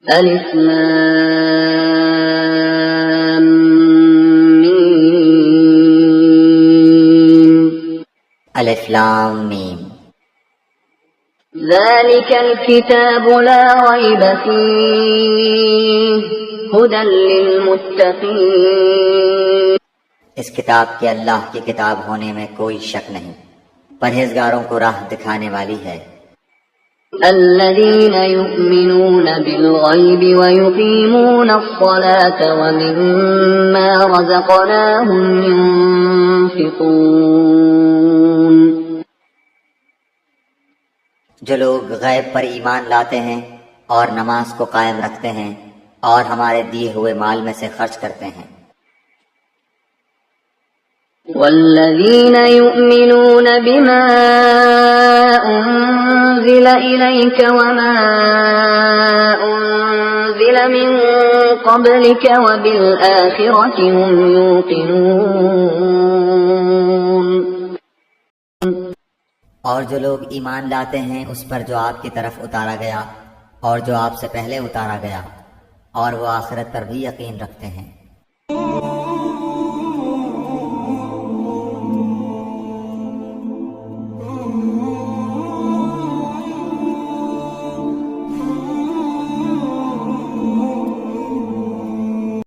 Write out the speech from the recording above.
الف لام میم الف لام میم ذلك الكتاب لا ريب فيه هدى للمتقين اس کتاب کے اللہ کی کتاب ہونے میں کوئی شک نہیں، پرہیزگاروں کو راہ دکھانے والی ہے۔ الذين يؤمنون بالغيب ويقيمون الصلاة ومما رزقناهم ينفقون جو لوگ غیب پر ایمان لاتے ہیں اور نماز کو قائم رکھتے ہیں اور ہمارے دیے ہوئے مال میں سے خرچ کرتے ہیں۔ والذين يؤمنون بما أنزل إليك وما أنزل من قبلك وبالآخرة هم يوقنون اور جو لوگ ایمان لاتے ہیں اس پر جو آپ کی طرف اتارا گیا اور جو آپ سے پہلے اتارا گیا، اور وہ آخرت پر بھی یقین رکھتے ہیں۔